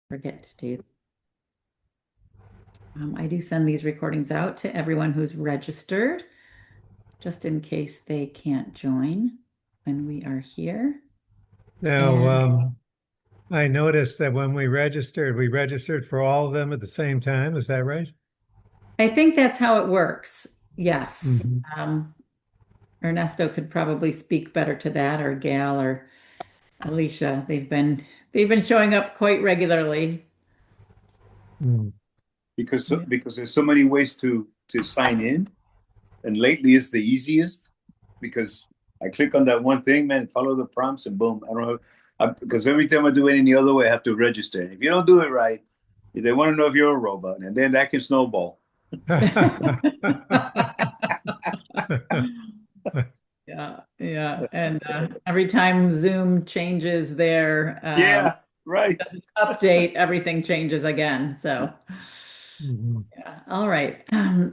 forget to do. I do send these recordings out to everyone who's registered, just in case they can't join when we are here. Now, And I noticed that when we registered for all of them at the same time. Is that right? I think that's how it works. Yes. Hmm. Ernesto could probably speak better to that, or Gail or Alicia. They've been showing up quite regularly. because Yeah. because there's so many ways to sign in, and lately it's the easiest because I click on that one thing, man, follow the prompts, and boom, I don't know because every time I do it any other way, I have to register. And if you don't do it right, they want to know if you're a robot, and then that can snowball. Yeah, yeah. And every time Zoom changes their Yeah, right. update, everything changes again. So, Mhm. yeah. All right.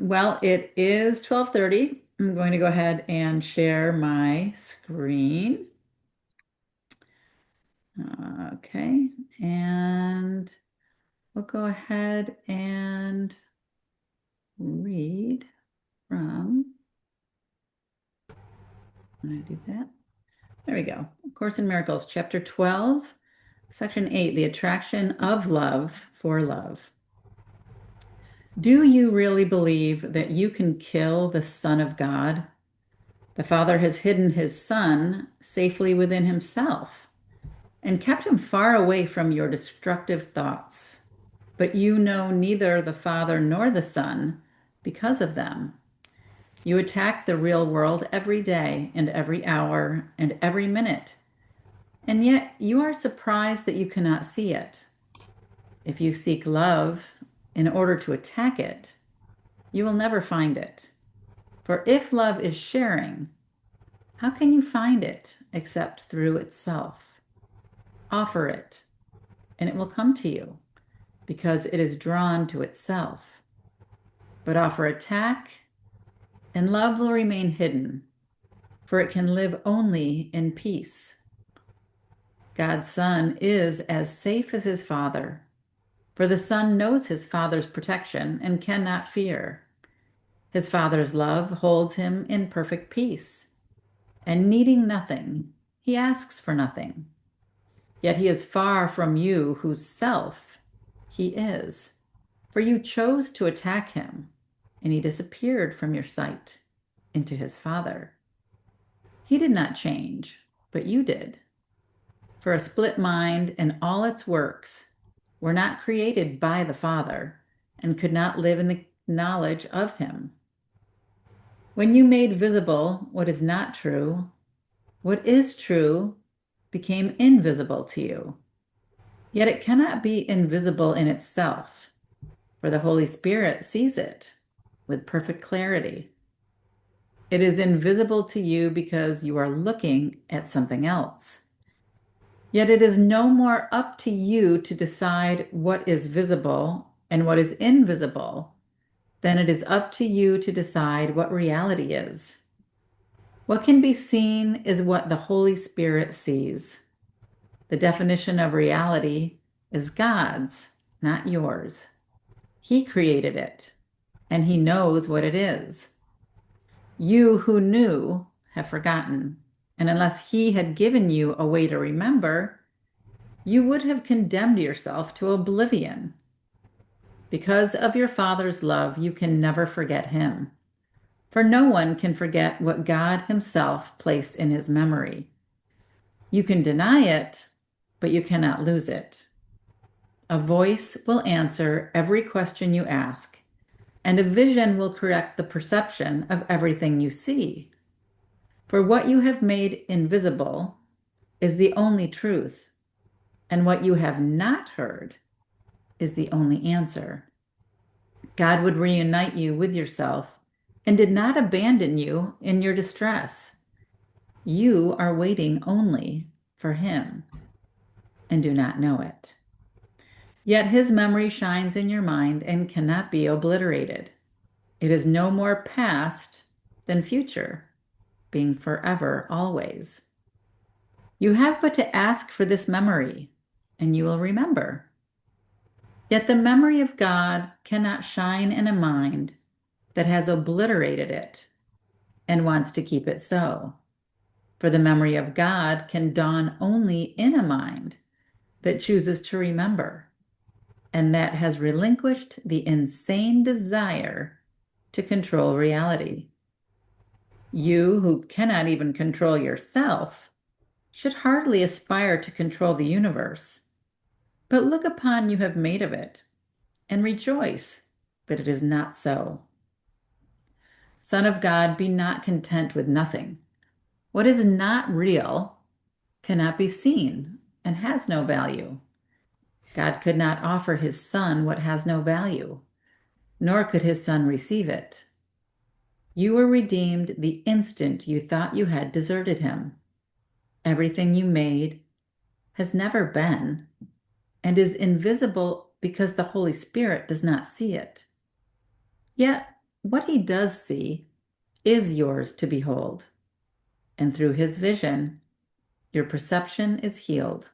Well, it is 12:30. I'm going to go ahead and share my screen. Okay. And we'll go ahead and read from, I'm going to do that. There we go. Course in Miracles, chapter 12, section 8, the attraction of love for love. Do you really believe that you can kill the Son of God? The Father has hidden his Son safely within himself and kept him far away from your destructive thoughts. But you know neither the Father nor the Son because of them. You attack the real world every day and every hour and every minute, and yet you are surprised that you cannot see it. If you seek love in order to attack it, you will never find it. For if love is sharing, how can you find it except through itself? Offer it, and it will come to you, because it is drawn to itself. But offer attack, and love will remain hidden, for it can live only in peace. God's Son is as safe as his Father, for the Son knows his Father's protection and cannot fear. His Father's love holds him in perfect peace, and needing nothing, he asks for nothing. Yet he is far from you whose self he is, for you chose to attack him, and he disappeared from your sight into his Father. He did not change, but you did. For a split mind and all its works were not created by the Father and could not live in the knowledge of him. When you made visible what is not true, what is true became invisible to you. Yet it cannot be invisible in itself, for the Holy Spirit sees it with perfect clarity. It is invisible to you because you are looking at something else. Yet it is no more up to you to decide what is visible and what is invisible than it is up to you to decide what reality is. What can be seen is what the Holy Spirit sees. The definition of reality is God's, not yours. He created it, and He knows what it is. You who knew have forgotten, and unless He had given you a way to remember, you would have condemned yourself to oblivion. Because of your Father's love, you can never forget Him. For no one can forget what God Himself placed in His memory. You can deny it, but you cannot lose it. A voice will answer every question you ask, and a vision will correct the perception of everything you see. For what you have made invisible is the only truth, and what you have not heard is the only answer. God would reunite you with yourself and did not abandon you in your distress. You are waiting only for Him and do not know it. Yet His memory shines in your mind and cannot be obliterated. It is no more past than future, being forever always. You have but to ask for this memory, and you will remember. Yet the memory of God cannot shine in a mind that has obliterated it and wants to keep it so. For the memory of God can dawn only in a mind that chooses to remember and that has relinquished the insane desire to control reality. You, who cannot even control yourself, should hardly aspire to control the universe, but look upon you have made of it and rejoice that it is not so. Son of God, be not content with nothing. What is not real cannot be seen and has no value. God could not offer his Son what has no value, nor could his Son receive it. You were redeemed the instant you thought you had deserted him. Everything you made has never been and is invisible because the Holy Spirit does not see it. Yet, what he does see is yours to behold, and through his vision, your perception is healed.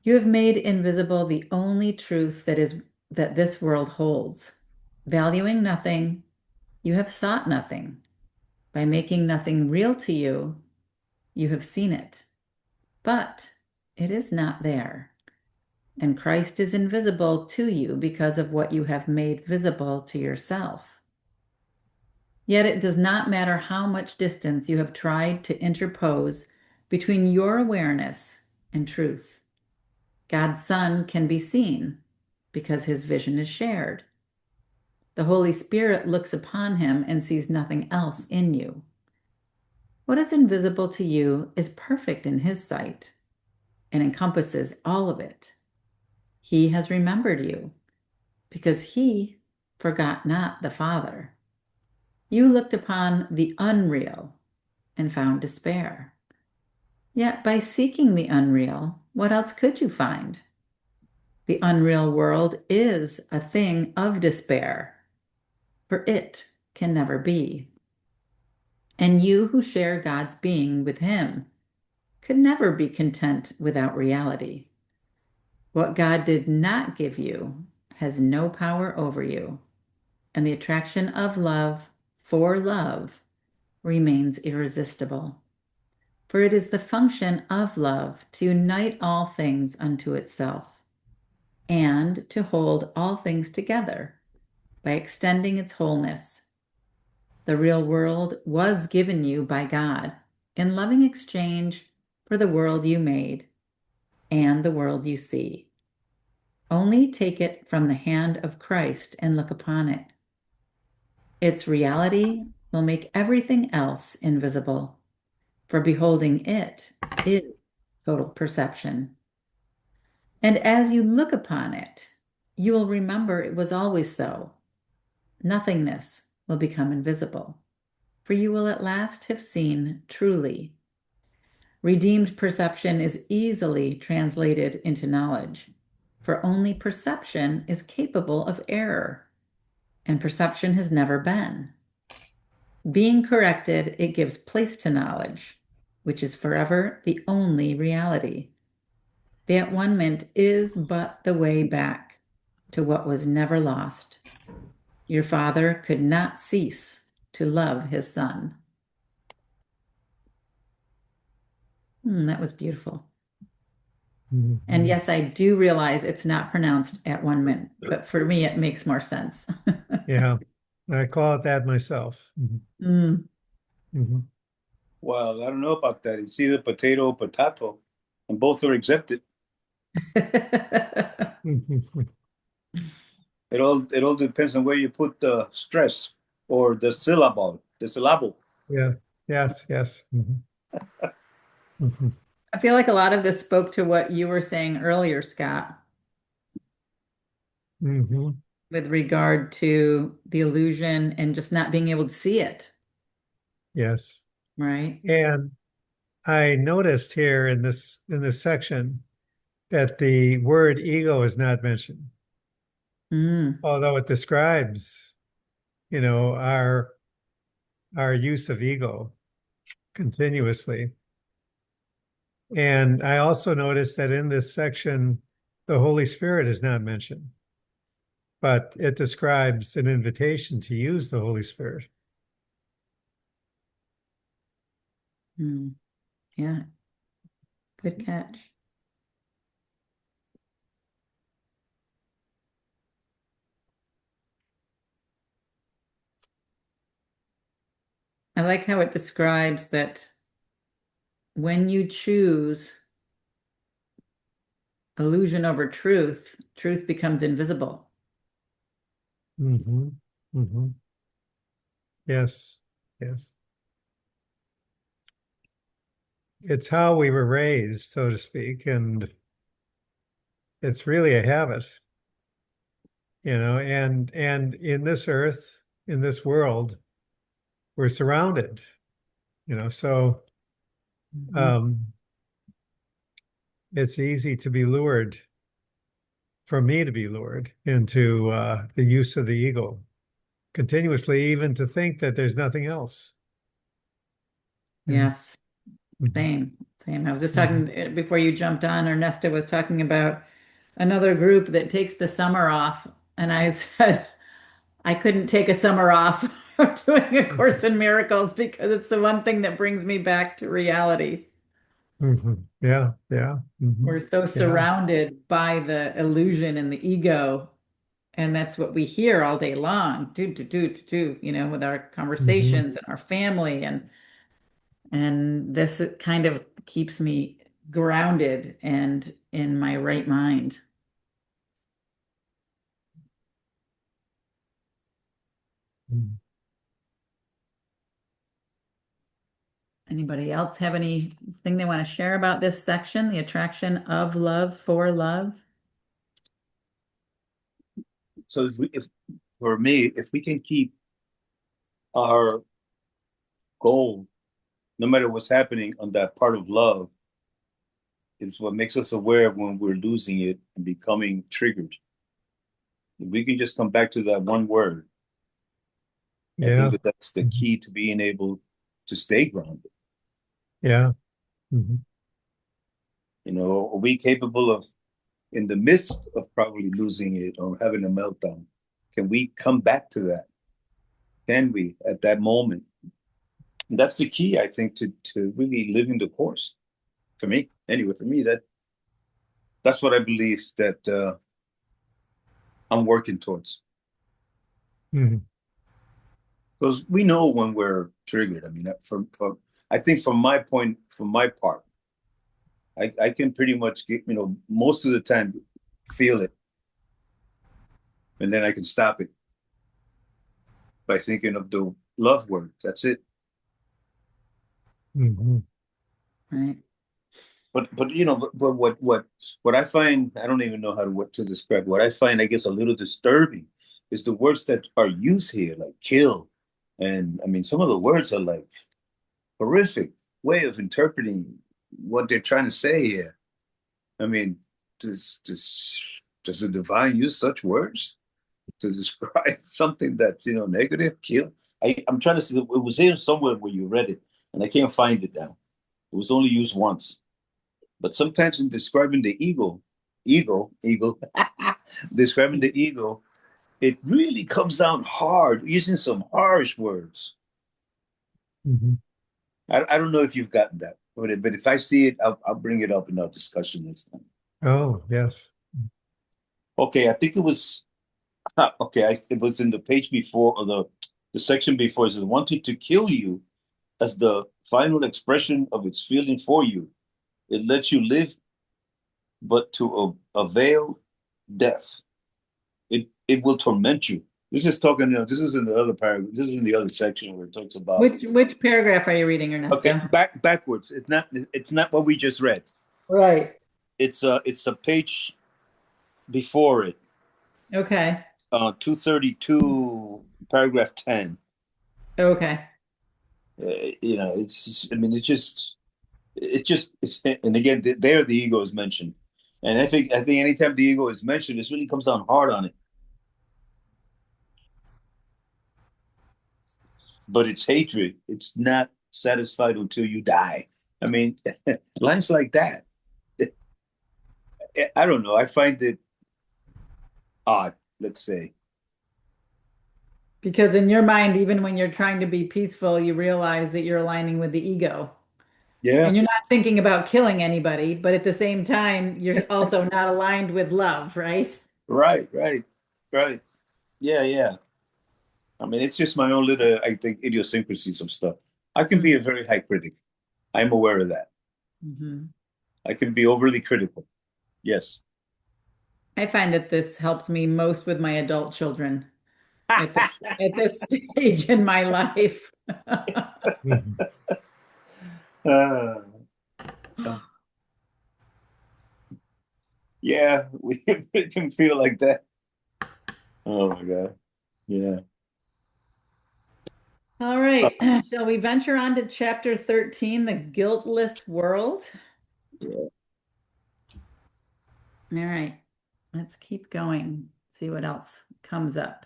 You have made invisible the only truth that this world holds. Valuing nothing, you have sought nothing. By making nothing real to you, you have seen it. But it is not there. And Christ is invisible to you because of what you have made visible to yourself. Yet it does not matter how much distance you have tried to interpose between your awareness and truth. God's Son can be seen because his vision is shared. The Holy Spirit looks upon him and sees nothing else in you. What is invisible to you is perfect in his sight and encompasses all of it. He has remembered you because he forgot not the Father. You looked upon the unreal and found despair. Yet by seeking the unreal, what else could you find? The unreal world is a thing of despair, for it can never be. And you who share God's being with him could never be content without reality. What God did not give you has no power over you, and the attraction of love for love remains irresistible. For it is the function of love to unite all things unto itself, and to hold all things together by extending its wholeness. The real world was given you by God in loving exchange for the world you made and the world you see. Only take it from the hand of Christ and look upon it. Its reality will make everything else invisible, for beholding it is total perception. And as you look upon it, you will remember it was always so. Nothingness will become invisible, for you will at last have seen truly. Redeemed perception is easily translated into knowledge, for only perception is capable of error, and perception has never been. Being corrected, it gives place to knowledge, which is forever the only reality. The at-one-ment is but the way back to what was never lost. Your Father could not cease to love his Son. That was beautiful. Mhm. And yes, I do realize it's not pronounced at-one-ment, but for me, it makes more sense. Yeah, I call it that myself. Mhm. Mm. Mhm. Well, I don't know about that. It's either potato or potato, and both are accepted. Mhm. It all depends on where you put the stress or the syllable, the syllable. Yeah, yes, yes. Mhm. Mhm. I feel like a lot of this spoke to what you were saying earlier, Scott, Mhm. with regard to the illusion and just not being able to see it, Yes. right? And I noticed here in this section that the word ego is not mentioned, Mm. although it describes, you know, our use of ego continuously. And I also noticed that in this section, the Holy Spirit is not mentioned, but it describes an invitation to use the Holy Spirit. Hmm. Yeah, good catch. I like how it describes that when you choose illusion over truth, truth becomes invisible. Mm-hmm. Mm-hmm. Yes. Yes. It's how we were raised, so to speak, and it's really a habit, and in this earth, in this world, we're surrounded, so Mhm. um, it's easy to be lured, for me to be lured into the use of the ego continuously, even to think that there's nothing else. And Yes, mhm, same, same. I was just mhm, talking before you jumped on, Ernesto was talking about another group that takes the summer off. And I said, I couldn't take a summer off of doing A Course in Miracles because it's the one thing that brings me back to reality. mhm. Yeah, yeah, We're so yeah. surrounded by the illusion and the ego. And that's what we hear all day long, with our Mhm, conversations and our family. And this kind of keeps me grounded and in my right mind. mhm. Anybody else have anything they want to share about this section, the attraction of love for love? So if for me, if we can keep our goal, no matter what's happening on that part of love, it's what makes us aware of when we're losing it and becoming triggered. If we can just come back to that one word, I think Yeah, that that's the mhm, key to being able to stay grounded. yeah. Mhm, Are we capable of, in the midst of probably losing it or having a meltdown, can we come back to that? Can we at that moment? And that's the key, I think, to really living the course. For me, anyway, for me, that's what I believe that I'm working towards. mhm, Because we know when we're triggered. I mean, from I think from my part, I can pretty much get, most of the time feel it, and then I can stop it by thinking of the love word. That's it. mhm, Right. But what I find, I don't even know what to describe. What I find, I guess, a little disturbing is the words that are used here, like kill, and I mean, some of the words are like horrific way of interpreting what they're trying to say here. I mean, does the divine use such words to describe something that's negative? Kill. I'm trying to see. It was here somewhere where you read it, and I can't find it now. It was only used once. But sometimes in describing the ego, describing the ego, it really comes down hard, using some harsh words. mhm. I don't know if you've gotten that, but if I see it, I'll bring it up in our discussion next time. Oh, yes. Okay, I think it was okay. It was in the page before, or the section before. It says wanted to kill you as the final expression of its feeling for you. It lets you live, but to avail death. It will torment you. This is talking, this is in the other paragraph. This is in the other section where it talks about Which paragraph are you reading, okay, Ernesto? backwards. It's not what we just read. Right. It's the page before it. Okay. 232, paragraph 10. Okay. I mean, and again, there the ego is mentioned, and I think anytime the ego is mentioned, this really comes down hard on it. But it's hatred. It's not satisfied until you die. I mean, lines like that. I don't know. I find it odd, let's say. Because in your mind, even when you're trying to be peaceful, you realize that you're aligning with the ego. Yeah, And you're not thinking about killing anybody, but at the same time, you're also not aligned with love, right? right, right, right. Yeah, yeah. I mean, it's just my own little, I think, idiosyncrasies of stuff. I can be a very high critic. I'm aware of that. Mhm. I can be overly critical. Yes. I find that this helps me most with my adult children at this stage in my life. Mhm. Uh, yeah, we can feel like that. Oh my God. Yeah. All right, shall we venture on to chapter 13, the guiltless world? Yeah. All right, let's keep going, see what else comes up.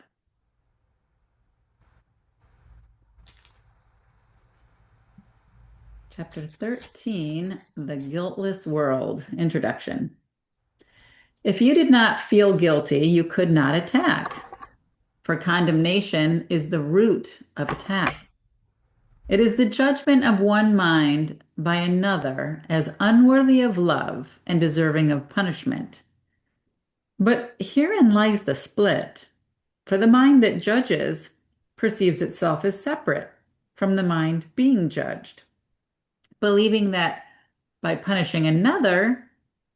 Chapter 13, the guiltless world, introduction. If you did not feel guilty, you could not attack, for condemnation is the root of attack. It is the judgment of one mind by another as unworthy of love and deserving of punishment. But herein lies the split, for the mind that judges perceives itself as separate from the mind being judged, believing that by punishing another,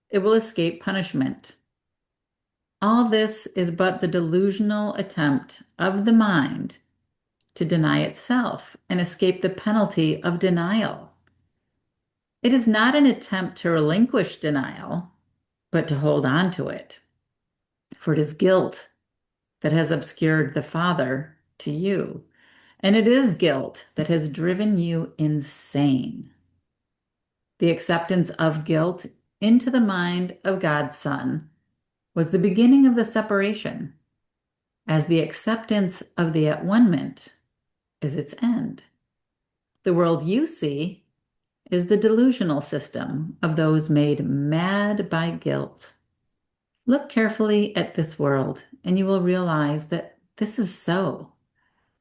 it will escape punishment. All this is but the delusional attempt of the mind to deny itself and escape the penalty of denial. It is not an attempt to relinquish denial, but to hold on to it. For it is guilt that has obscured the Father to you, and it is guilt that has driven you insane. The acceptance of guilt into the mind of God's Son was the beginning of the separation, as the acceptance of the at-one-ment is its end. The world you see is the delusional system of those made mad by guilt. Look carefully at this world, and you will realize that this is so.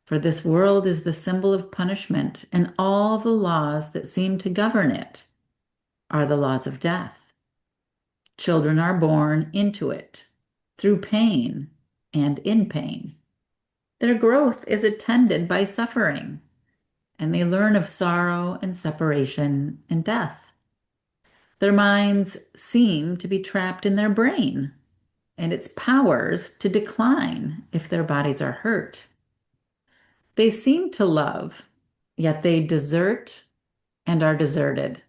For this world is the symbol of punishment, and all the laws that seem to govern it are the laws of death. Children are born into it through pain and in pain. Their growth is attended by suffering, and they learn of sorrow and separation and death. Their minds seem to be trapped in their brain, and its powers to decline if their bodies are hurt. They seem to love, yet they desert and are deserted.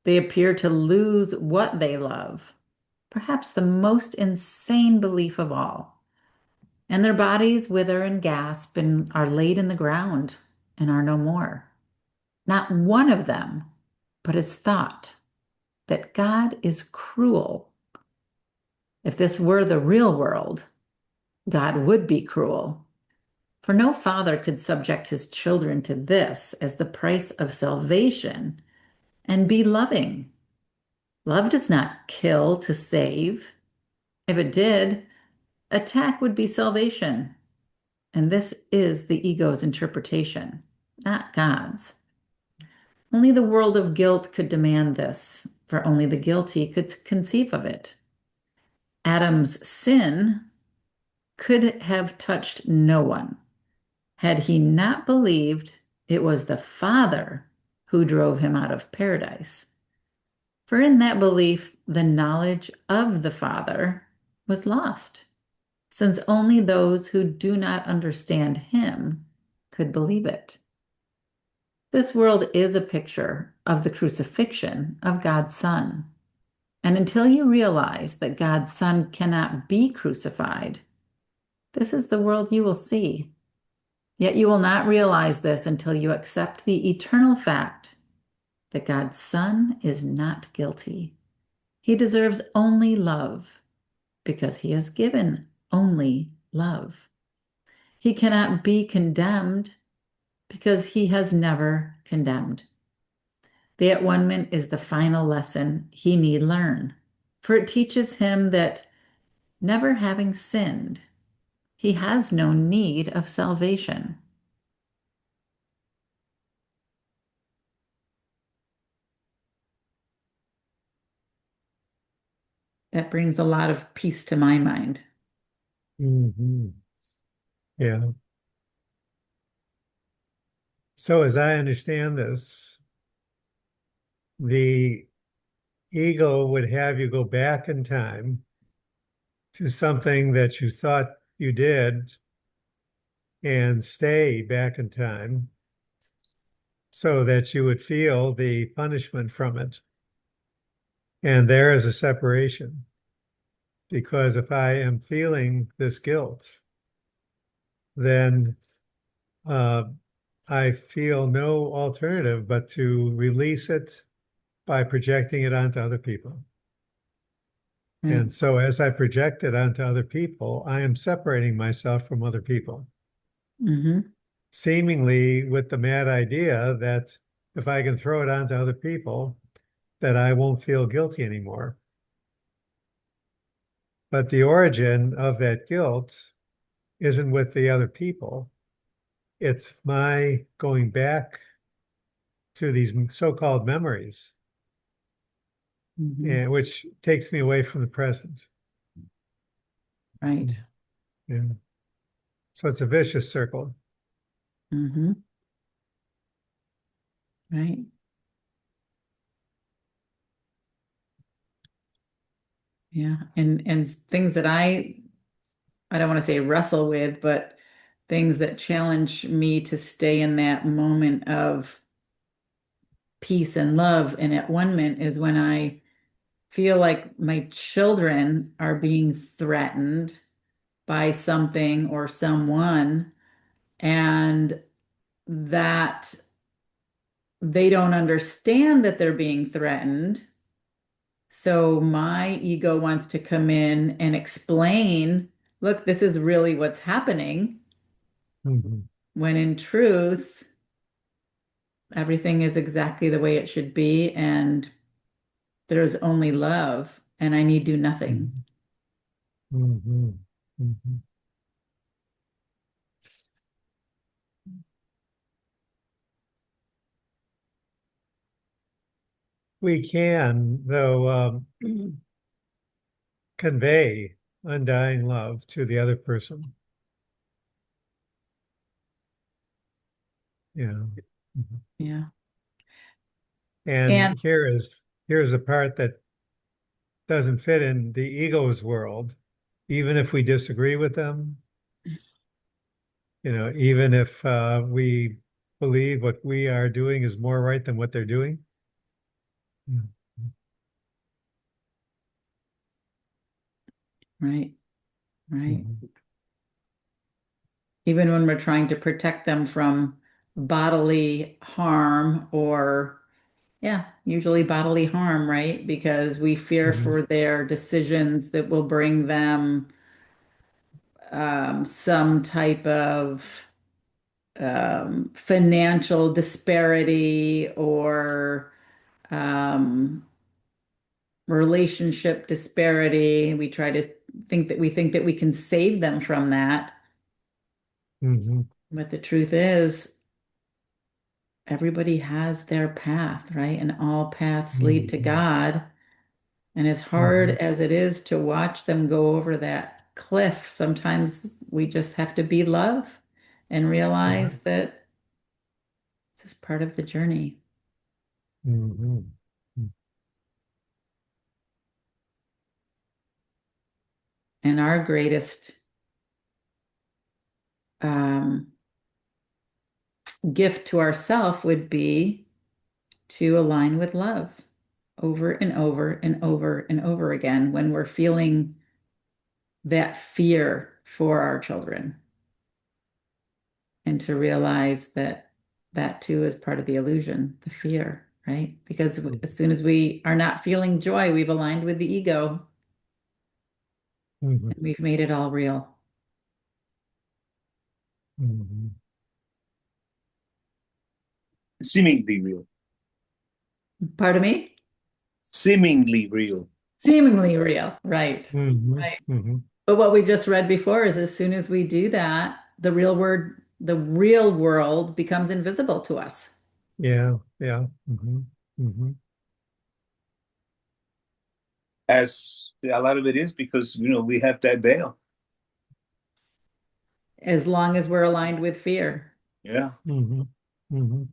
They appear to lose what they love, perhaps the most insane belief of all. And their bodies wither and gasp and are laid in the ground and are no more. Not one of them but has thought that God is cruel. If this were the real world, God would be cruel. For no father could subject his children to this as the price of salvation and be loving. Love does not kill to save. If it did, attack would be salvation. And this is the ego's interpretation, not God's. Only the world of guilt could demand this, for only the guilty could conceive of it. Adam's sin could have touched no one had he not believed it was the Father who drove him out of paradise. For in that belief, the knowledge of the Father was lost, since only those who do not understand him could believe it. This world is a picture of the crucifixion of God's Son. And until you realize that God's Son cannot be crucified, this is the world you will see. Yet you will not realize this until you accept the eternal fact that God's Son is not guilty. He deserves only love because he has given only love. He cannot be condemned because he has never condemned. The at-one-ment is the final lesson he need learn, For it teaches him that never having sinned, he has no need of salvation. That brings a lot of peace to my mind. Mhm. Yeah. So as I understand this, the ego would have you go back in time to something that you thought you did and stay back in time so that you would feel the punishment from it. And there is a separation because if I am feeling this guilt, then uh, I feel no alternative but to release it by projecting it onto other people. Right. And so as I project it onto other people, I am separating myself from other people, Mm-hmm. seemingly with the mad idea that if I can throw it onto other people, that I won't feel guilty anymore. But the origin of that guilt isn't with the other people. It's my going back to these so-called memories, Mm-hmm. and which takes me away from the present. Right. Yeah. So it's a vicious circle. Mm-hmm. Right. Yeah. And things that I don't want to say wrestle with, but things that challenge me to stay in that moment of peace and love and at one minute is when I feel like my children are being threatened by something or someone, and that they don't understand that they're being threatened. So my ego wants to come in and explain, look, this is really what's happening, Mhm. when in truth, everything is exactly the way it should be, and there's only love, and I need do nothing. Mhm. Mhm. Mhm. We can, though, convey undying love to the other person. Yeah. Mhm. Yeah. And And here's the part that doesn't fit in the ego's world, even if we disagree with them, even if we believe what we are doing is more right than what they're doing. Mhm. right, right. Mhm. Even when we're trying to protect them from bodily harm or, yeah, usually bodily harm, right? Because we fear Mhm. for their decisions that will bring them some type of financial disparity or um, relationship disparity. We try to think that we can save them from that. Mhm. But the truth is, everybody has their path, right? And all paths lead to Mhm. God. And as hard Mhm. as it is to watch them go over that cliff, sometimes we just have to be love and Yeah. realize that this is part of the journey. Mhm. And our greatest um, gift to ourself would be to align with love over and over and over and over again when we're feeling that fear for our children, and to realize that that too is part of the illusion, the fear, right? Because as soon as we are not feeling joy, we've aligned with the ego Mhm. and we've made it all real. Mhm. Seemingly real. Pardon me? Seemingly real. Seemingly real, right? Hmm. Right. Hmm. But what we just read before is as soon as we do that, the real world becomes invisible to us. Yeah, yeah. Hmm. Hmm. As a lot of it is because we have that veil. As long as we're aligned with fear. Yeah. Hmm. Hmm.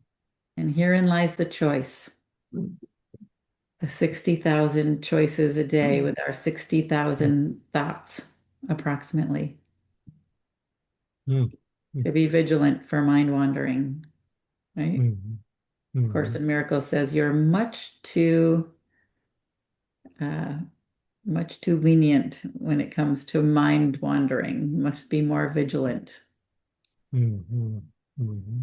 And herein lies the choice. The 60,000 choices a day with our 60,000 thoughts, approximately, Hmm. to be vigilant for mind wandering, right? Hmm. Course Hmm. in Miracles says you're uh, much too lenient when it comes to mind wandering. You must be more vigilant. Hmm. Hmm.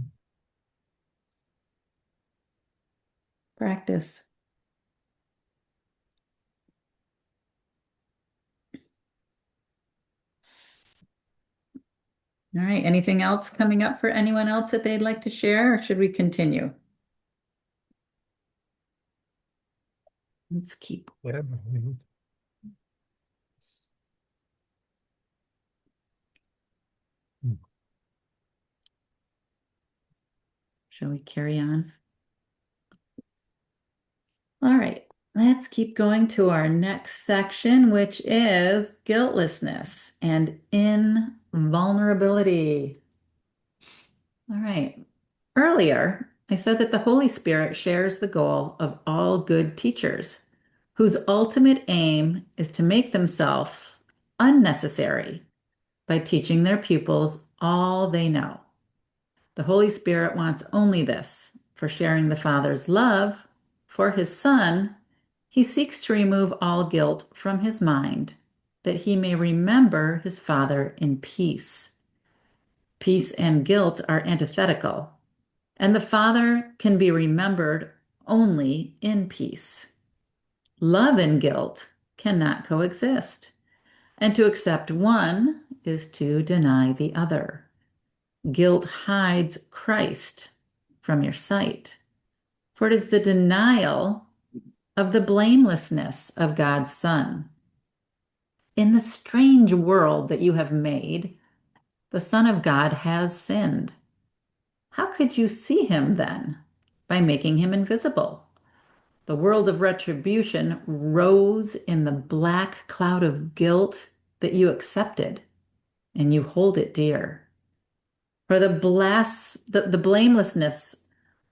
Practice. All right. Anything else coming up for anyone else that they'd like to share, or should we continue? Let's keep. Yeah. Shall we carry on? All right. Let's keep going to our next section, which is guiltlessness and invulnerability. All right. Earlier, I said that the Holy Spirit shares the goal of all good teachers, whose ultimate aim is to make themselves unnecessary by teaching their pupils all they know. The Holy Spirit wants only this. For sharing the Father's love for his Son, he seeks to remove all guilt from his mind, that he may remember his Father in peace. Peace and guilt are antithetical, and the Father can be remembered only in peace. Love and guilt cannot coexist, and to accept one is to deny the other. Guilt hides Christ from your sight, for it is the denial of the blamelessness of God's Son. In the strange world that you have made, the Son of God has sinned. How could you see him then? By making him invisible. The world of retribution rose in the black cloud of guilt that you accepted, and you hold it dear. For the blamelessness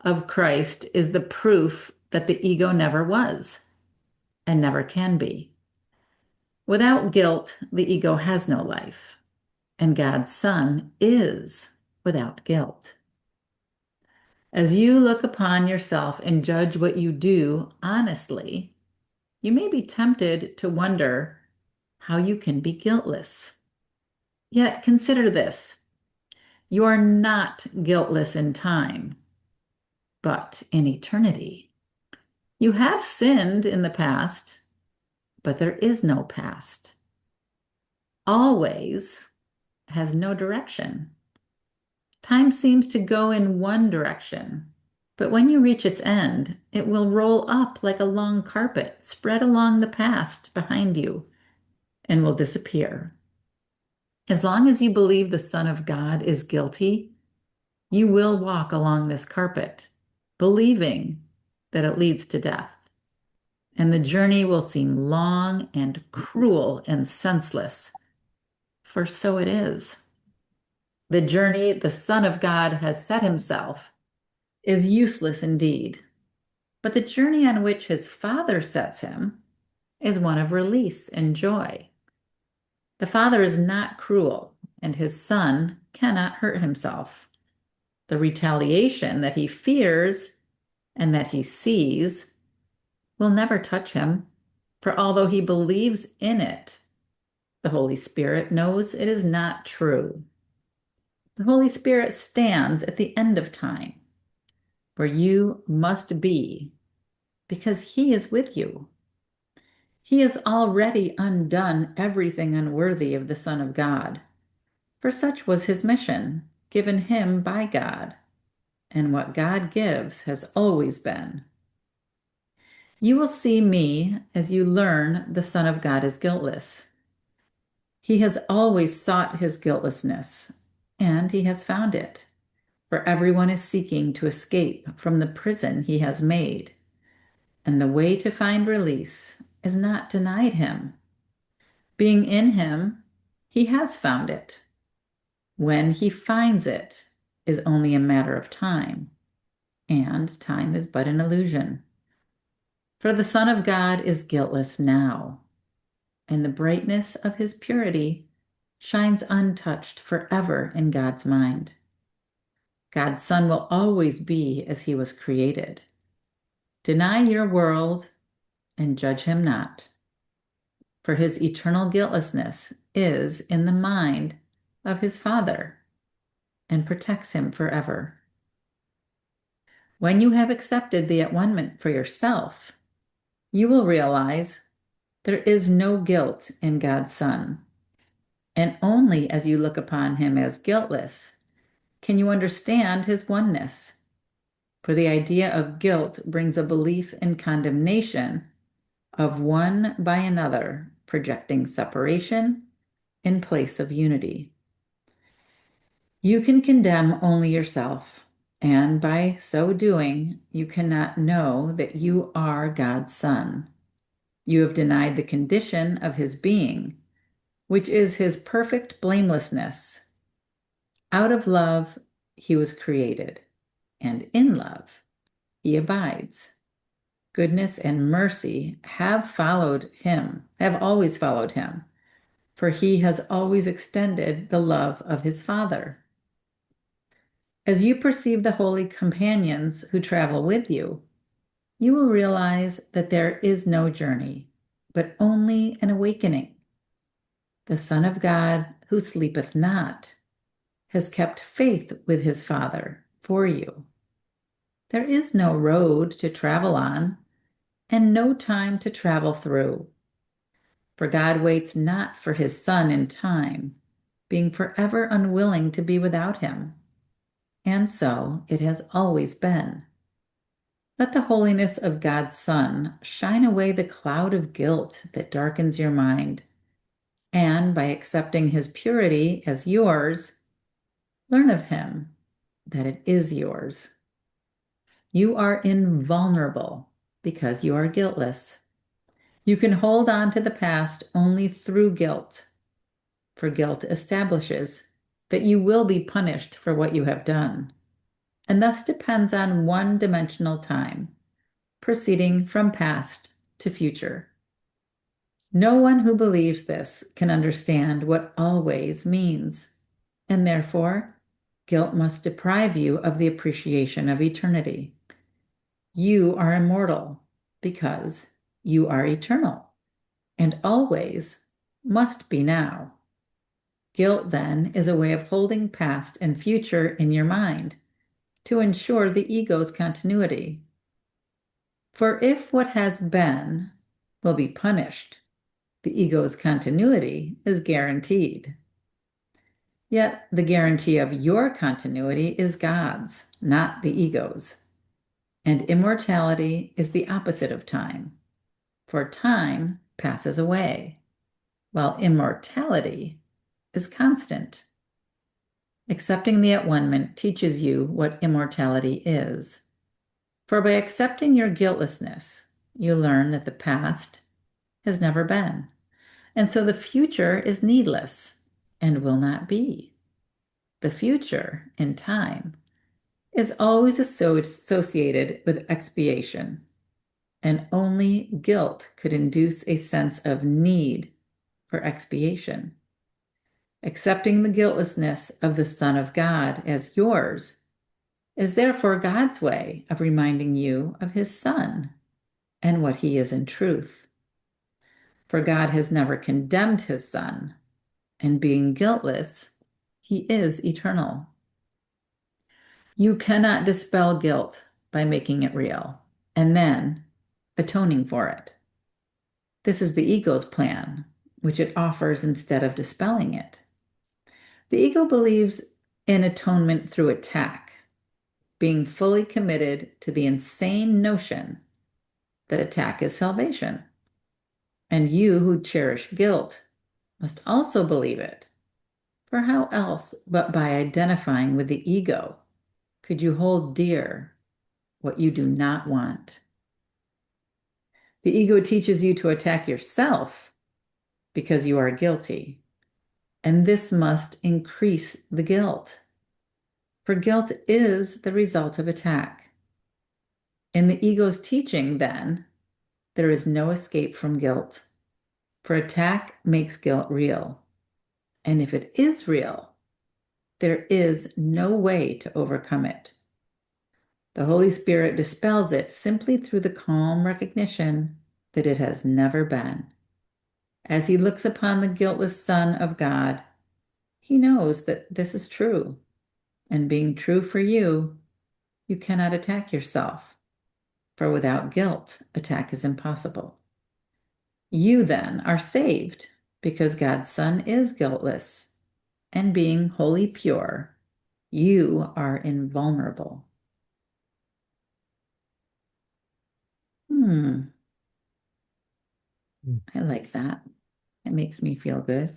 of Christ is the proof that the ego never was and never can be. Without guilt, the ego has no life, and God's Son is without guilt. As you look upon yourself and judge what you do honestly, you may be tempted to wonder how you can be guiltless. Yet consider this: you are not guiltless in time, but in eternity. You have sinned in the past, but there is no past. Always has no direction. Time seems to go in one direction, but when you reach its end, it will roll up like a long carpet spread along the past behind you and will disappear. As long as you believe the Son of God is guilty, you will walk along this carpet, believing that it leads to death. And the journey will seem long and cruel and senseless, for so it is. The journey the Son of God has set himself is useless indeed, but the journey on which his Father sets him is one of release and joy. The Father is not cruel, and his Son cannot hurt himself. The retaliation that he fears and that he sees will never touch him, for although he believes in it, the Holy Spirit knows it is not true. The Holy Spirit stands at the end of time, where you must be, because he is with you. He has already undone everything unworthy of the Son of God, for such was his mission, given him by God, and what God gives has always been. You will see me as you learn the Son of God is guiltless. He has always sought his guiltlessness, and he has found it, for everyone is seeking to escape from the prison he has made, and the way to find release is not denied him. Being in him, he has found it. When he finds it is only a matter of time, and time is but an illusion. For the Son of God is guiltless now, and the brightness of his purity shines untouched forever in God's mind. God's Son will always be as he was created. Deny your world and judge him not, for his eternal guiltlessness is in the mind of his Father and protects him forever. When you have accepted the at-one-ment for yourself, you will realize there is no guilt in God's Son, and only as you look upon him as guiltless can you understand his oneness. For the idea of guilt brings a belief in condemnation of one by another, projecting separation in place of unity. You can condemn only yourself, and by so doing, you cannot know that you are God's Son. You have denied the condition of his being, which is his perfect blamelessness. Out of love, he was created, and in love, he abides. Goodness and mercy have always followed him, for he has always extended the love of his Father. As you perceive the holy companions who travel with you, you will realize that there is no journey, but only an awakening. The Son of God, who sleepeth not, has kept faith with his Father for you. There is no road to travel on, and no time to travel through. For God waits not for his Son in time, being forever unwilling to be without him. And so it has always been. Let the holiness of God's Son shine away the cloud of guilt that darkens your mind, and by accepting his purity as yours, learn of him that it is yours. You are invulnerable because you are guiltless. You can hold on to the past only through guilt, for guilt establishes that you will be punished for what you have done, and thus depends on one-dimensional time, proceeding from past to future. No one who believes this can understand what always means, and therefore, guilt must deprive you of the appreciation of eternity. You are immortal because you are eternal, and always must be now. Guilt, then, is a way of holding past and future in your mind to ensure the ego's continuity. For if what has been will be punished, the ego's continuity is guaranteed. Yet the guarantee of your continuity is God's, not the ego's. And immortality is the opposite of time, for time passes away, while immortality is constant. Accepting the at-one-ment teaches you what immortality is. For by accepting your guiltlessness, you learn that the past has never been, and so the future is needless and will not be. The future, in time, is always associated with expiation, and only guilt could induce a sense of need for expiation. Accepting the guiltlessness of the Son of God as yours is therefore God's way of reminding you of his Son and what he is in truth. For God has never condemned his Son, and being guiltless, he is eternal. You cannot dispel guilt by making it real and then atoning for it. This is the ego's plan, which it offers instead of dispelling it. The ego believes in atonement through attack, being fully committed to the insane notion that attack is salvation. And you who cherish guilt must also believe it. For how else but by identifying with the ego could you hold dear what you do not want? The ego teaches you to attack yourself because you are guilty, and this must increase the guilt. For guilt is the result of attack. In the ego's teaching, then, there is no escape from guilt, for attack makes guilt real. And if it is real, there is no way to overcome it. The Holy Spirit dispels it simply through the calm recognition that it has never been. As he looks upon the guiltless Son of God, he knows that this is true. And being true for you, you cannot attack yourself, for without guilt, attack is impossible. You then are saved because God's Son is guiltless, and being wholly pure, you are invulnerable. I like that. It makes me feel good.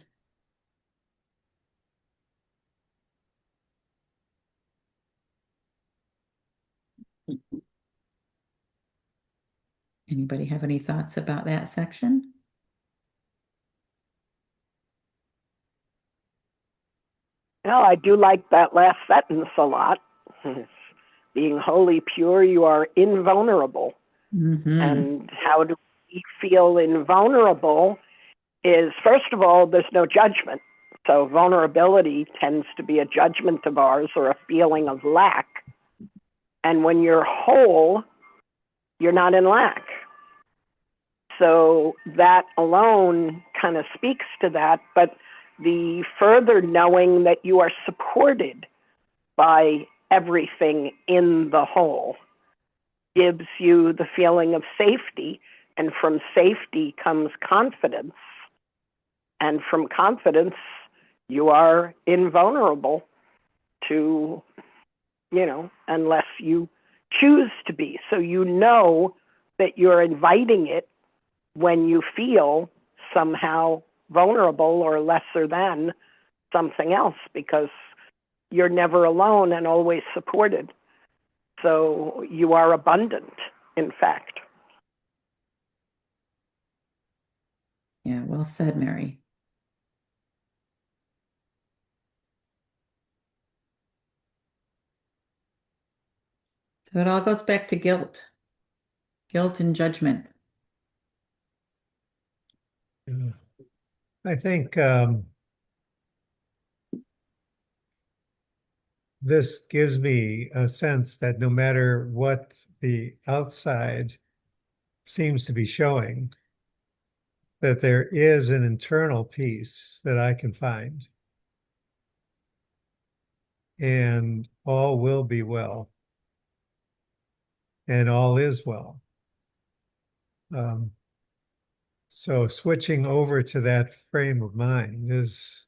Anybody have any thoughts about that section? Well, I do like that last sentence a lot. Being wholly pure, you are invulnerable. Mm-hmm. And how do we feel invulnerable is, first of all, there's no judgment. So vulnerability tends to be a judgment of ours or a feeling of lack. And when you're whole, you're not in lack. So that alone kind of speaks to that. But the further knowing that you are supported by everything in the whole gives you the feeling of safety. And from safety comes confidence. And from confidence, you are invulnerable to, unless you choose to be. So you know that you're inviting it when you feel somehow vulnerable or lesser than something else, because you're never alone and always supported. So you are abundant, in fact. Yeah, well said, Mary. So it all goes back to guilt and judgment. I think this gives me a sense that no matter what the outside seems to be showing, that there is an internal peace that I can find. And all will be well. And all is well. So switching over to that frame of mind is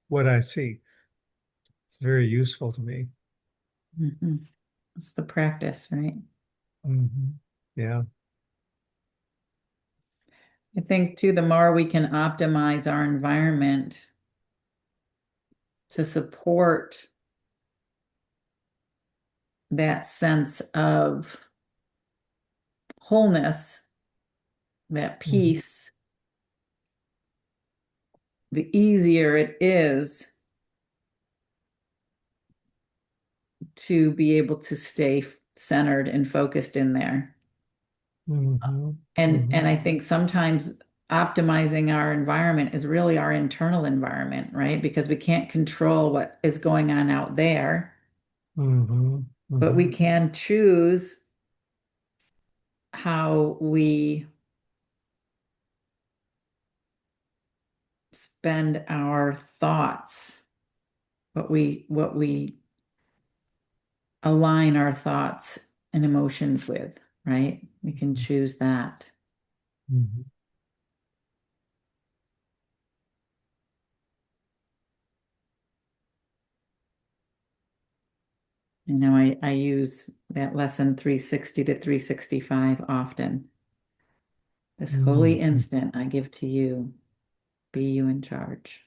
what I see. It's very useful to me. Mm-hmm. It's the practice, right? Mm-hmm. Yeah. I think too, the more we can optimize our environment to support that sense of wholeness, that peace, the easier it is to be able to stay centered and focused in there. Mm-hmm. And I think sometimes optimizing our environment is really our internal environment, right? Because we can't control what is going on out there, Mm-hmm. but we can choose how we spend our thoughts, what we align our thoughts and emotions with, right? We can choose that. Mm-hmm. You know, I use that lesson 360 to 365 often. This holy instant I give to you, be you in charge,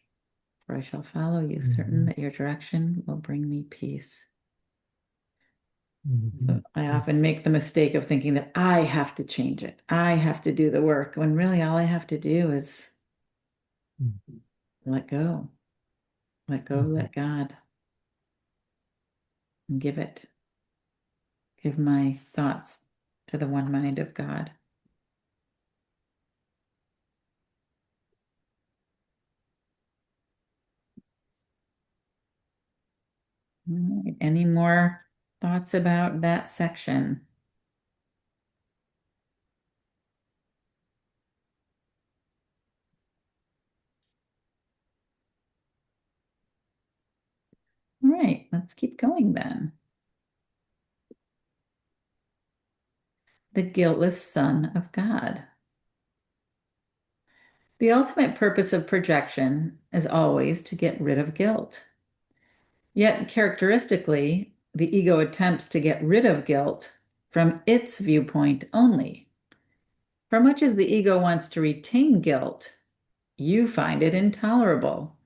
for I shall follow you, certain that your direction will bring me peace. So I often make the mistake of thinking that I have to change it. I have to do the work, when really all I have to do is let go. Let go, let God, and give it. Give my thoughts to the one mind of God. All right. Any more thoughts about that section? All right, let's keep going then. The guiltless Son of God. The ultimate purpose of projection is always to get rid of guilt. Yet, characteristically, the ego attempts to get rid of guilt from its viewpoint only. For much as the ego wants to retain guilt, you find it intolerable,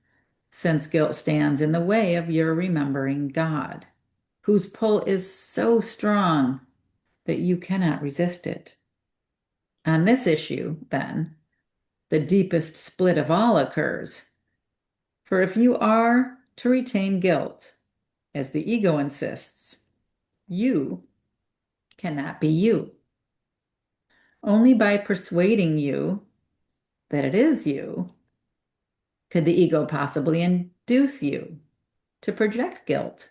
since guilt stands in the way of your remembering God, whose pull is so strong that you cannot resist it. On this issue, then, the deepest split of all occurs. For if you are to retain guilt, as the ego insists, you cannot be you. Only by persuading you that it is you could the ego possibly induce you to project guilt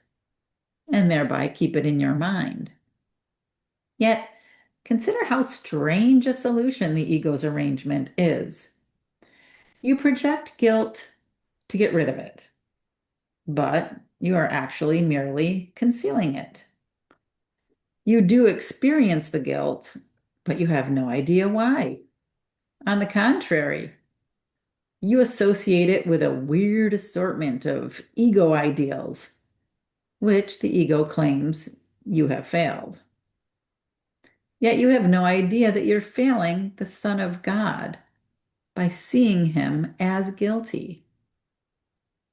and thereby keep it in your mind. Yet, consider how strange a solution the ego's arrangement is. You project guilt to get rid of it, but you are actually merely concealing it. You do experience the guilt, but you have no idea why. On the contrary, you associate it with a weird assortment of ego ideals, which the ego claims you have failed. Yet you have no idea that you're failing the Son of God by seeing him as guilty.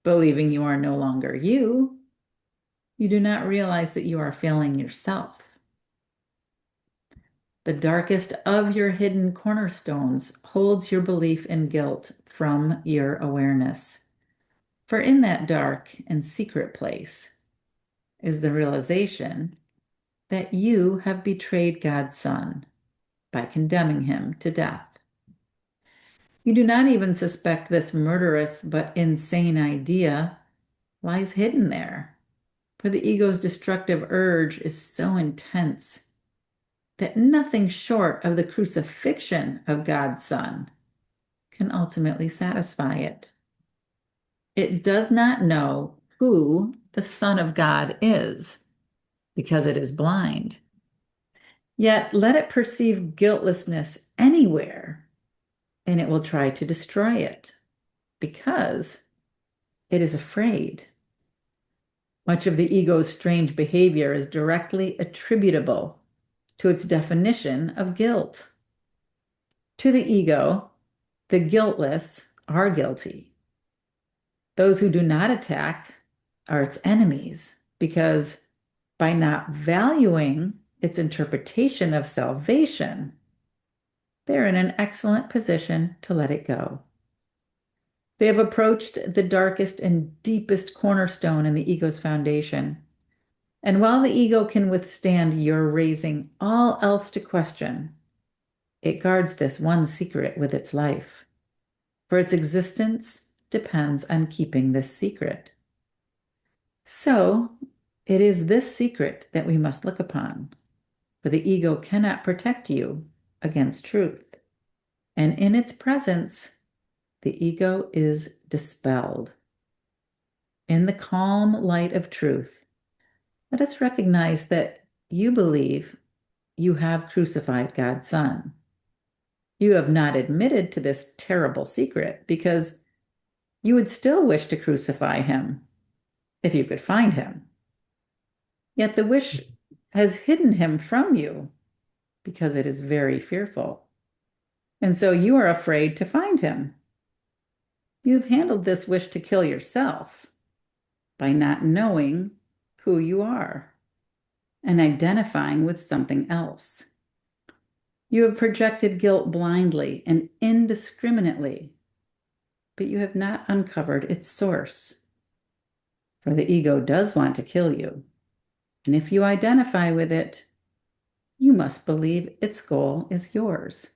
Believing you are no longer you, you do not realize that you are failing yourself. The darkest of your hidden cornerstones holds your belief in guilt from your awareness. For in that dark and secret place is the realization that you have betrayed God's Son by condemning him to death. You do not even suspect this murderous but insane idea lies hidden there, for the ego's destructive urge is so intense that nothing short of the crucifixion of God's Son can ultimately satisfy it. It does not know who the Son of God is because it is blind. Yet let it perceive guiltlessness anywhere, and it will try to destroy it because it is afraid. Much of the ego's strange behavior is directly attributable to its definition of guilt. To the ego, the guiltless are guilty. Those who do not attack are its enemies because by not valuing its interpretation of salvation, they're in an excellent position to let it go. They have approached the darkest and deepest cornerstone in the ego's foundation. And while the ego can withstand your raising all else to question, it guards this one secret with its life, for its existence depends on keeping this secret. So, it is this secret that we must look upon, for the ego cannot protect you against truth. And in its presence, the ego is dispelled. In the calm light of truth, let us recognize that you believe you have crucified God's Son. You have not admitted to this terrible secret because you would still wish to crucify him if you could find him. Yet the wish has hidden him from you because it is very fearful. And so you are afraid to find him. You've handled this wish to kill yourself by not knowing who you are and identifying with something else. You have projected guilt blindly and indiscriminately, but you have not uncovered its source. For the ego does want to kill you, and if you identify with it, you must believe its goal is yours.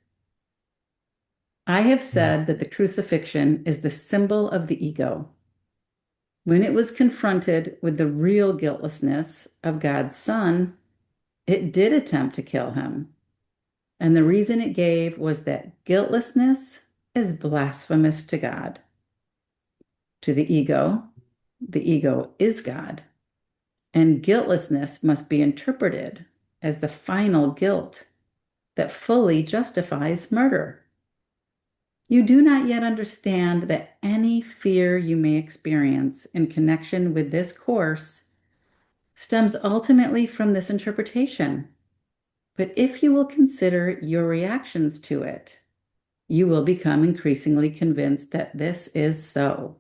I have said that the crucifixion is the symbol of the ego. When it was confronted with the real guiltlessness of God's Son, it did attempt to kill him. And the reason it gave was that guiltlessness is blasphemous to God. To the ego is God. And guiltlessness must be interpreted as the final guilt that fully justifies murder. You do not yet understand that any fear you may experience in connection with this course stems ultimately from this interpretation. But if you will consider your reactions to it, you will become increasingly convinced that this is so.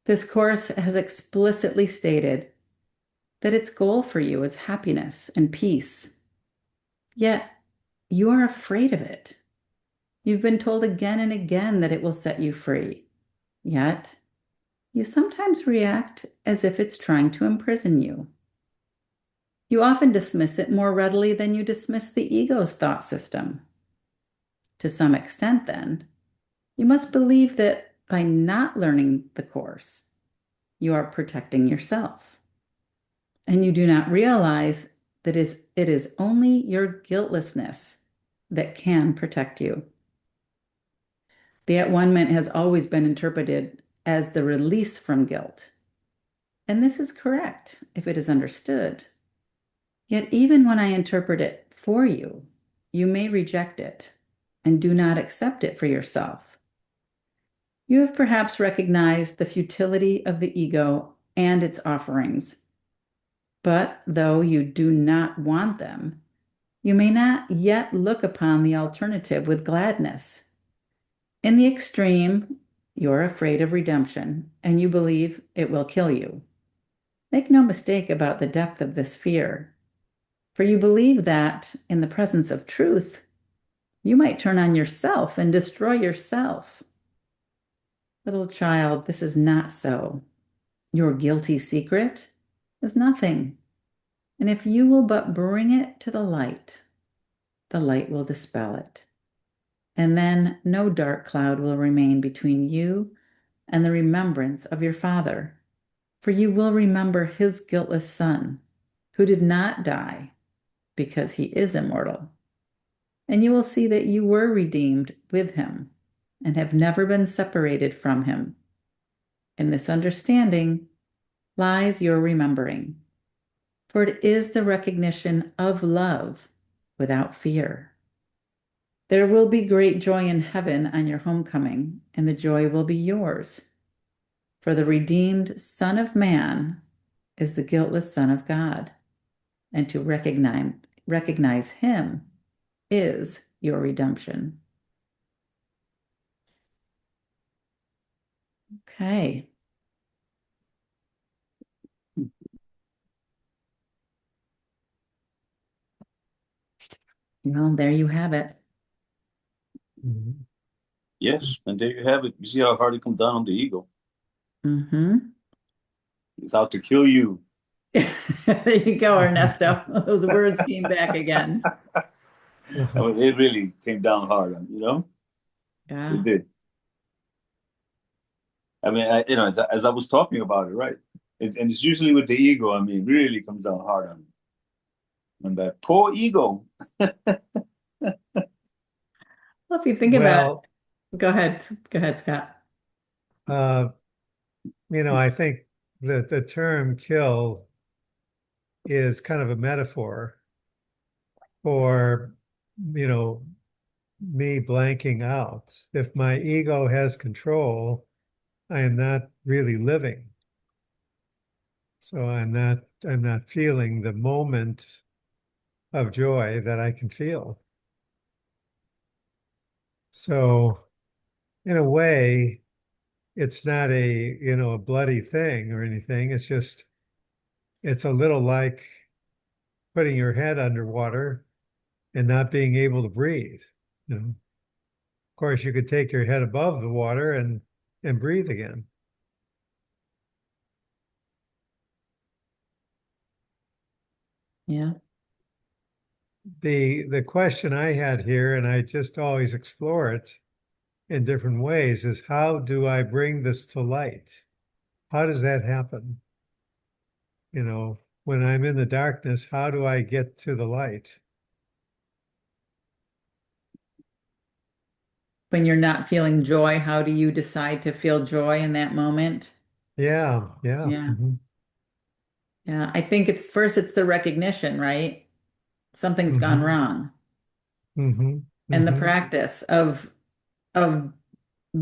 This course has explicitly stated that its goal for you is happiness and peace. Yet you are afraid of it. You've been told again and again that it will set you free. Yet you sometimes react as if it's trying to imprison you. You often dismiss it more readily than you dismiss the ego's thought system. To some extent, then, you must believe that by not learning the course, you are protecting yourself. And you do not realize that it is only your guiltlessness that can protect you. The at-one-ment has always been interpreted as the release from guilt. And this is correct if it is understood. Yet even when I interpret it for you, you may reject it and do not accept it for yourself. You have perhaps recognized the futility of the ego and its offerings. But though you do not want them, you may not yet look upon the alternative with gladness. In the extreme, you're afraid of redemption and you believe it will kill you. Make no mistake about the depth of this fear, for you believe that in the presence of truth, you might turn on yourself and destroy yourself. Little child, this is not so. Your guilty secret is nothing. And if you will but bring it to the light will dispel it. And then no dark cloud will remain between you and the remembrance of your Father, for you will remember his guiltless Son, who did not die because he is immortal. And you will see that you were redeemed with him and have never been separated from him. In this understanding lies your remembering, for it is the recognition of love without fear. There will be great joy in heaven on your homecoming, and the joy will be yours. For the redeemed Son of Man is the guiltless Son of God, and to recognize him is your redemption. Okay. Well, there you have it. Mhm. Yes, and there you have it. You see how hard it comes down on the ego. Mm-hmm. It's out to kill you. There you go, Ernesto. Those words came back again. I mean, it really came down hard on, Yeah. it did. I mean, as I was talking about it, right? And it's usually with the ego, I mean, really comes down hard on that poor ego. Well, if you think about Well, it, go ahead. Go ahead, Scott. uh, I think that the term kill is kind of a metaphor for, you know, me blanking out. If my ego has control, I am not really living. So I'm not feeling the moment of joy that I can feel. So in a way, it's not a bloody thing or anything. It's a little like putting your head underwater and not being able to breathe. Of course, you could take your head above the water and breathe again. Yeah. The question I had here, and I just always explore it in different ways, is how do I bring this to light? How does that happen? When I'm in the darkness, how do I get to the light? When you're not feeling joy, how do you decide to feel joy in that moment? Yeah, yeah. Yeah. Yeah. I think it's the recognition, right? Something's gone Mm-hmm. wrong. Mm-hmm. And the Mm-hmm. practice of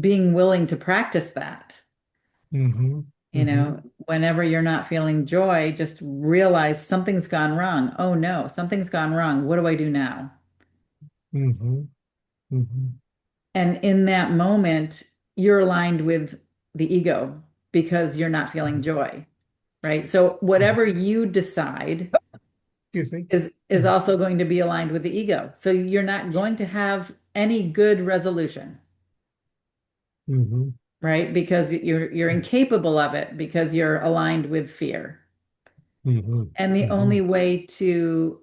being willing to practice that. Mm-hmm. You Mm-hmm. know, whenever you're not feeling joy, just realize something's gone wrong. Oh no, something's gone wrong. What do I do now? Mm-hmm. Mm-hmm. And in that moment, you're aligned with the ego because you're not feeling joy, right? So Mm-hmm. whatever you decide Excuse me. is also going to be aligned with the ego. So you're not going to have any good resolution, Mm-hmm. right? Because you're incapable of it because you're aligned with fear. Mm-hmm. And the Mm-hmm. only way to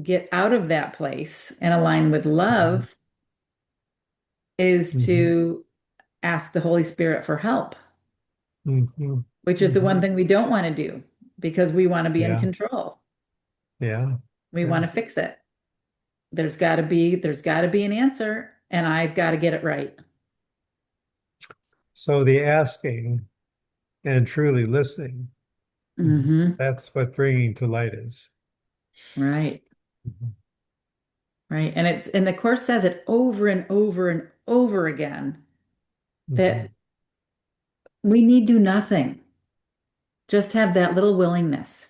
get out of that place and align with love is Mm-hmm. to ask the Holy Spirit for help, Mm-hmm. which is the one Mm-hmm. thing we don't want to do because we want to be in Yeah, control. yeah, We yeah. want to fix it. There's got to be an answer, and I've got to get it right. So the asking and truly listening, Hmm. that's what bringing to light is. Right. Mhm. Right. And the course says it over and over and over again Mhm. that we need do nothing. Just have that little willingness.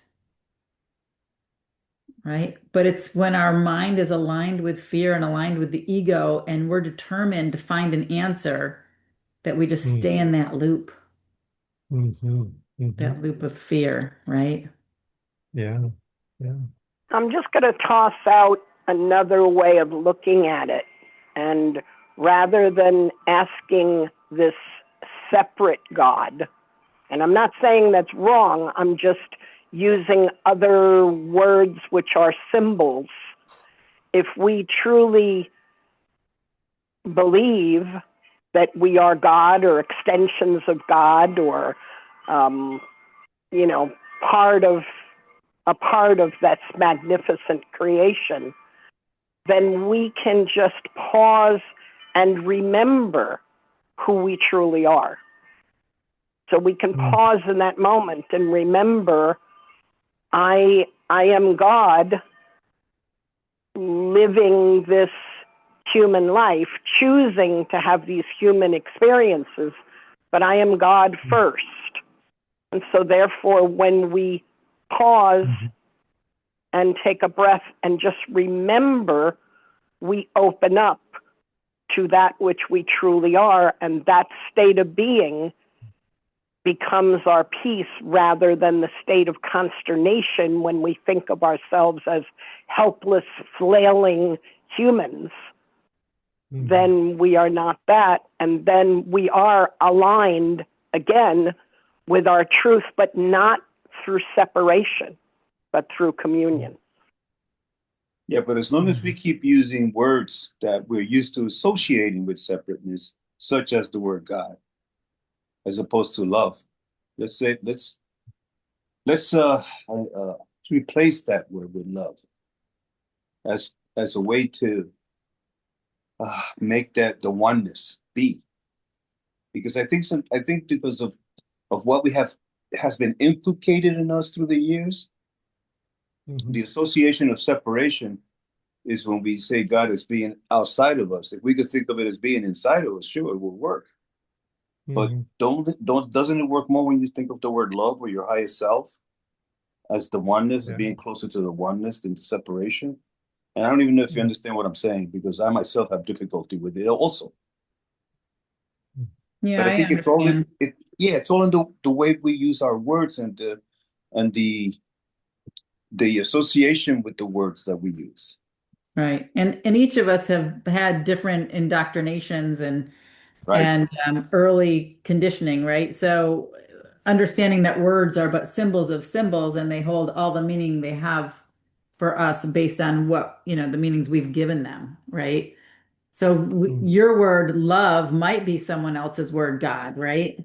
Right? But it's when our mind is aligned with fear and aligned with the ego, and we're determined to find an answer that we just Mhm. stay in Mhm. that Mhm. loop of fear, right? Yeah, yeah. I'm just going to toss out another way of looking at it. And rather than asking this separate God, and I'm not saying that's wrong, I'm just using other words which are symbols. If we truly believe that we are God or extensions of God or, um, you know, part of a part of that magnificent creation, then we can just pause and remember who we truly are. So we can Mm. pause in that moment and remember, I am God living this human life, choosing to have these human experiences, but I am God first. And so therefore, when we pause Mhm. and take a breath and just remember, we open up to that which we truly are, and that state of being becomes our peace rather than the state of consternation when we think of ourselves as helpless, flailing humans. Mhm. Then we are not that, and then we are aligned again with our truth, but not through separation, but through communion. Yeah, but as long as we keep using words that we're used to associating with separateness, such as the word God, as opposed to love, let's replace that word with love as a way to make that the oneness be. Because I think because of what we have has been inculcated in us through the years, Mhm. the association of separation is when we say God is being outside of us. If we could think of it as being inside of us, sure, it will work. But Mhm. doesn't it work more when you think of the word love or your highest self as the oneness, Yeah. being closer to the oneness than the separation? And I don't even know if you Mm. understand what I'm saying because I myself have difficulty with it also. Yeah, But I I think it's all understand. yeah, it's all in the way we use our words and the association with the words that we use. Right. And each of us have had different indoctrinations Right. and early conditioning, right? So understanding that words are but symbols of symbols and they hold all the meaning they have for us based on what, the meanings we've given them, right? So Mm. your word love might be someone else's word God, right?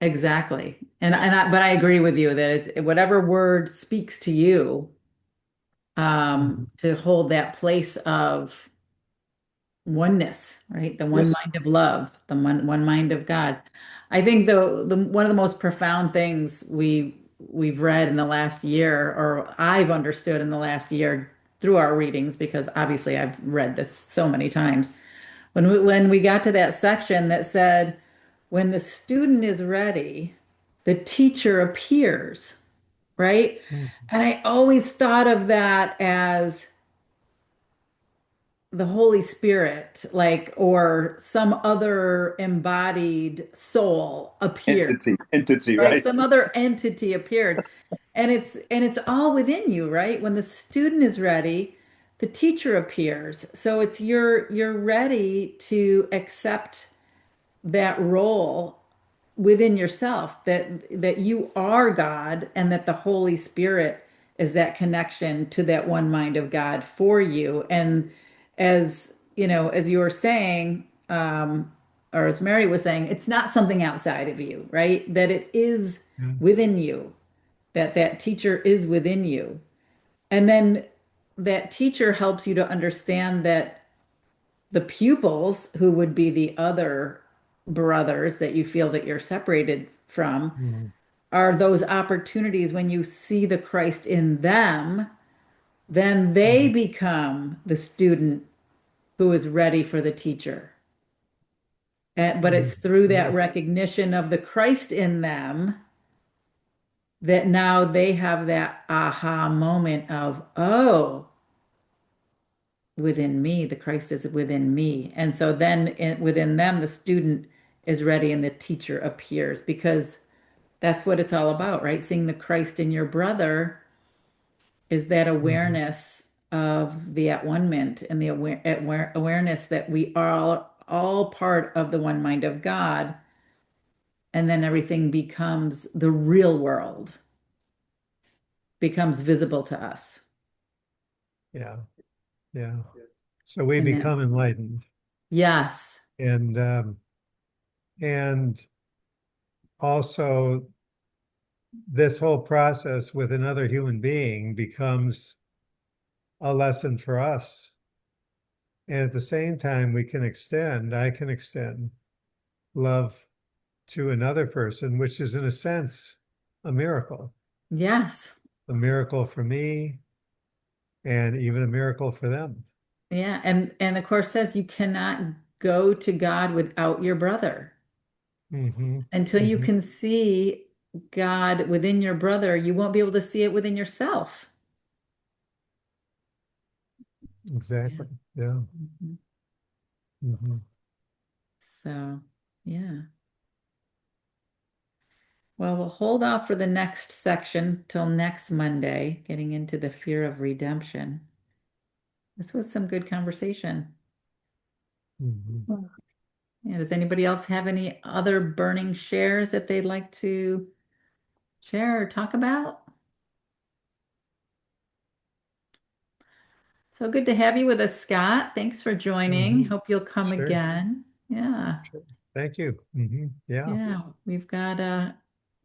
Exactly. But I agree with you that it's whatever word speaks to you, Mhm. to hold that place of oneness, right? The one Yes. mind of love, the one mind of God. I think the one of the most profound things we've read in the last year, or I've understood in the last year through our readings, because obviously I've read this so many times. When we got to that section that said, when the student is ready, the teacher appears, right? Mm. And I always thought of that as the Holy Spirit, like, or some other embodied soul appeared, Entity, right? right? Some other entity appeared. And it's all within you, right? When the student is ready, the teacher appears. So it's you're ready to accept that role within yourself, that you are God and that the Holy Spirit is that connection to that one mind of God for you. And as as you were saying, or as Mary was saying, it's not something outside of you, right? That it is Yeah. within you, that teacher is within you. And then that teacher helps you to understand that the pupils, who would be the other brothers that you feel that you're separated from, Mhm. are those opportunities when you see the Christ in them, then they Mhm. become the student who is ready for the teacher. But Mhm. it's through that Yes. recognition of the Christ in them that now they have that aha moment of, oh, within me, the Christ is within me. And so then within them, the student is ready and the teacher appears, because that's what it's all about, right? Seeing the Christ in your brother is that Mhm. awareness of the at one ment, and the awareness that we are all part of the one mind of God. And then everything becomes the real world, becomes visible to us. Yeah. Yeah. So we And then, become enlightened, yes, and also this whole process with another human being becomes a lesson for us. And at the same time, I can extend love to another person, which is in a sense yes, a miracle for me, and even a miracle for them. yeah. And the Course says you cannot go to God without your brother. Hmm. Until you Hmm. can see God within your brother, you won't be able to see it within yourself. Yeah. Exactly. Yeah. Mhm. Hmm. So, yeah. Well, we'll hold off for the next section till next Monday, getting into the fear of redemption. This was some good conversation. Hmm. Yeah, does anybody else have any other burning shares that they'd like to share or talk about? So good to have you with us, Scott. Thanks for joining. Hmm. Hope you'll come Sure. again. Yeah. Sure. Thank you. Yeah. Yeah, we've got a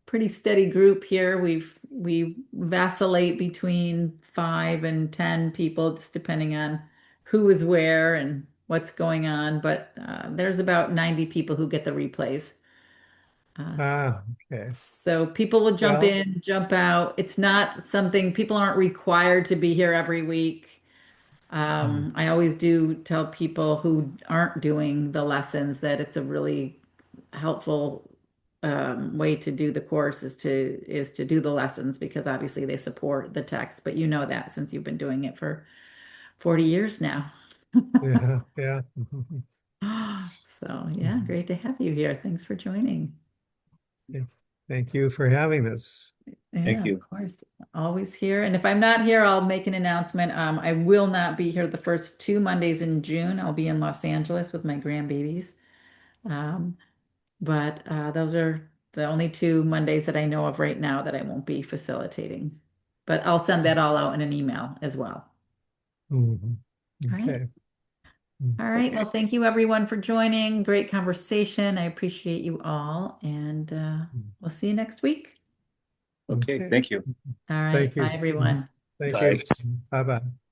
pretty steady group here. We vacillate between 5 and 10 people, just depending on who is where and what's going on. But there's about 90 people who get the replays. Uh, Ah, okay. so people will jump Well, in, jump out. It's not something people aren't required to be here every week. mm, I always do tell people who aren't doing the lessons that it's a really helpful way to do the course is to do the lessons, because obviously they support the text, but you know that since you've been doing it for 40 years now. Yeah, yeah. So yeah, great to have you here. Thanks for joining. Thank you for having this. Yeah, you. of course. Always here. And if I'm not here, I'll make an announcement. I will not be here the first 2 Mondays in June. I'll be in Los Angeles with my grandbabies. Um, but those are the only 2 Mondays that I know of right now that I won't be facilitating. But I'll send that all out in an email as well. Mhm. All right. Okay. All right. Okay. Well, thank you everyone for joining. Great conversation. I appreciate you all. And we'll see you next week. Okay, thank you. All right. Thank you. Bye, everyone. Thank Bye. you. Bye-bye.